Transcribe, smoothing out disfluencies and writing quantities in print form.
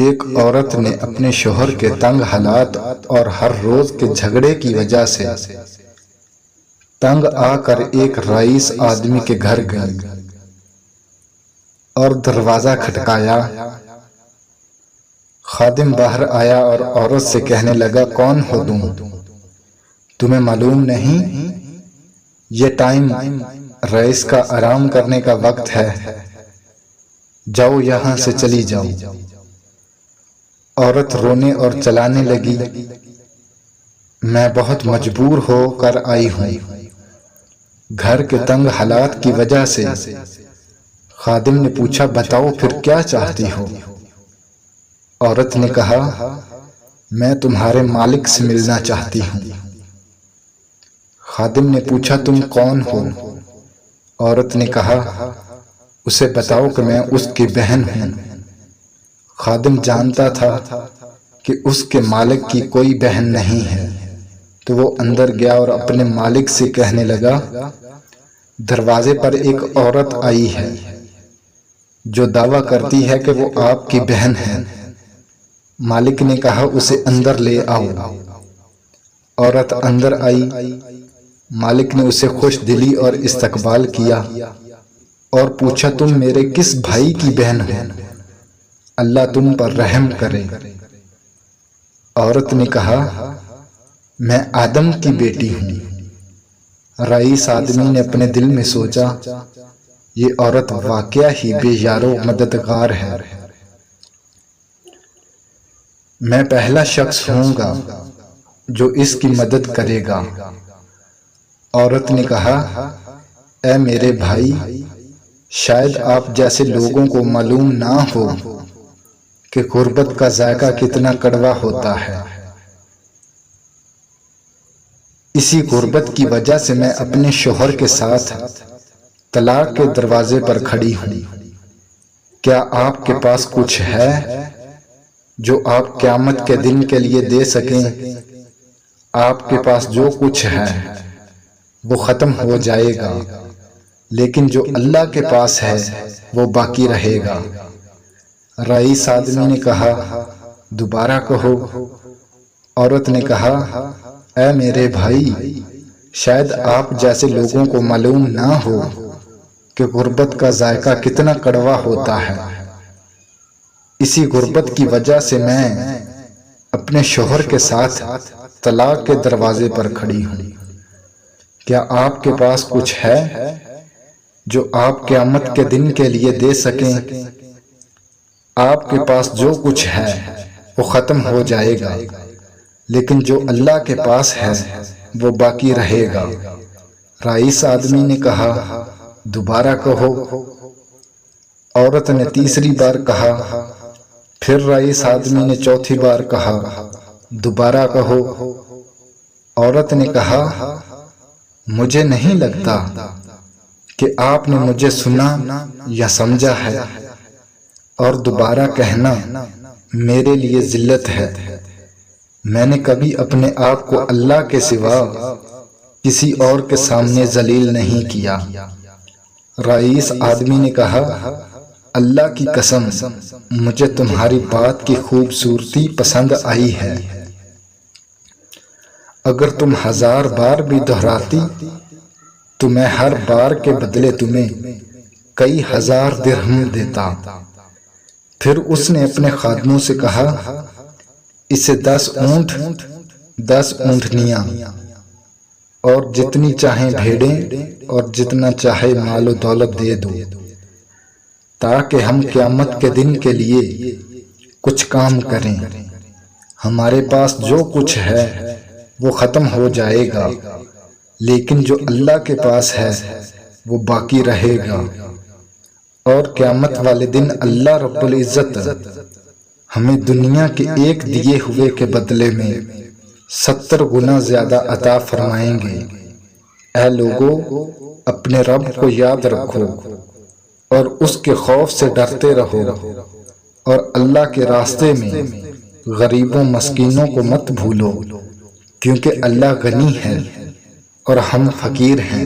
ایک عورت نے اپنے شوہر کے تنگ حالات اور ہر روز کے جھگڑے کی وجہ سے تنگ آ کر ایک رئیس آدمی کے گھر گئی اور دروازہ کھٹکایا۔ خادم باہر آیا اور عورت سے کہنے لگا، کون ہو تم؟ تمہیں معلوم نہیں یہ ٹائم رئیس کا آرام کرنے کا وقت ہے، جاؤ یہاں سے چلی جاؤ۔ عورت رونے اور چلانے لگی، میں بہت مجبور ہو کر آئی ہوں، گھر کے تنگ حالات کی وجہ سے۔ خادم نے پوچھا، بتاؤ پھر کیا چاہتی ہو؟ عورت نے کہا، میں تمہارے مالک سے ملنا چاہتی ہوں۔ خادم نے پوچھا، تم کون ہو؟ عورت نے کہا، اسے بتاؤ کہ میں اس کی بہن ہوں۔ خادم جانتا تھا کہ اس کے مالک کی کوئی بہن نہیں ہے، تو وہ اندر گیا اور اپنے مالک سے کہنے لگا، دروازے پر ایک عورت آئی ہے جو دعویٰ کرتی ہے کہ وہ آپ کی بہن ہے۔ مالک نے کہا، اسے اندر لے آؤ۔ عورت اندر آئی، مالک نے اسے خوش دلی اور استقبال کیا اور پوچھا، تم میرے کس بھائی کی بہن ہو؟ اللہ تم پر رحم کرے۔ عورت نے کہا، میں آدم کی بیٹی ہوں۔ رئیس آدمی نے اپنے دل میں سوچا، یہ عورت واقعہ ہی بے یار و مددگار ہے، میں پہلا شخص ہوں گا جو اس کی مدد کرے گا۔ عورت نے کہا، اے میرے بھائی، شاید آپ جیسے لوگوں کو معلوم نہ ہو کہ غربت کا ذائقہ کتنا کڑوا ہوتا ہے۔ اسی غربت کی وجہ سے میں اپنے شوہر کے ساتھ طلاق کے دروازے پر کھڑی ہوں۔ کیا آپ کے پاس کچھ ہے جو آپ قیامت کے دن کے لیے دے سکیں؟ آپ کے پاس جو کچھ ہے وہ ختم ہو جائے گا، لیکن جو اللہ کے پاس ہے وہ باقی رہے گا۔ رئیس آدمی نے کہا، دوبارہ کہو۔ عورت نے کہا، اے میرے بھائی، شاید آپ جیسے لوگوں کو معلوم نہ ہو کہ غربت کا ذائقہ کتنا کڑوا ہوتا ہے۔ اسی غربت کی وجہ سے میں اپنے شوہر کے ساتھ طلاق کے دروازے پر کھڑی ہوں۔ کیا آپ کے پاس کچھ ہے جو آپ قیامت کے دن کے لیے دے سکیں؟ آپ کے پاس جو کچھ ہے وہ ختم ہو جائے گا، لیکن جو اللہ کے پاس ہے وہ باقی رہے گا۔ رئیس آدمی نے کہا، دوبارہ کہو۔ عورت نے تیسری بار کہا، پھر رئیس آدمی نے چوتھی بار کہا، دوبارہ کہو۔ عورت نے کہا، مجھے نہیں لگتا کہ آپ نے مجھے سنا یا سمجھا ہے، اور دوبارہ کہنا میرے لیے ذلت ہے۔ میں نے کبھی اپنے آپ کو اللہ کے سوا کسی اور کے سامنے ذلیل نہیں کیا۔ رئیس آدمی نے کہا، اللہ کی قسم، مجھے تمہاری بات کی خوبصورتی پسند آئی ہے۔ اگر تم 1000 بار بھی دہراتی تو میں ہر بار کے بدلے تمہیں کئی 1000 درہم دیتا۔ پھر اس نے اپنے خادموں سے کہا، اسے 10 اونٹ، 10 اونٹنیاں اور جتنی چاہیں بھیڑیں اور جتنا چاہے مال و دولت دے دو، تاکہ ہم قیامت کے دن کے لیے کچھ کام کریں۔ ہمارے پاس جو کچھ ہے وہ ختم ہو جائے گا، لیکن جو اللہ کے پاس ہے وہ باقی رہے گا، اور قیامت والے دن اللہ رب العزت ہمیں دنیا کے ایک دیے ہوئے کے بدلے میں 70 گنا زیادہ عطا فرمائیں گے۔ اے لوگو، اپنے رب کو یاد رکھو اور اس کے خوف سے ڈرتے رہو، اور اللہ کے راستے میں غریبوں مسکینوں کو مت بھولو، کیونکہ اللہ غنی ہے اور ہم فقیر ہیں۔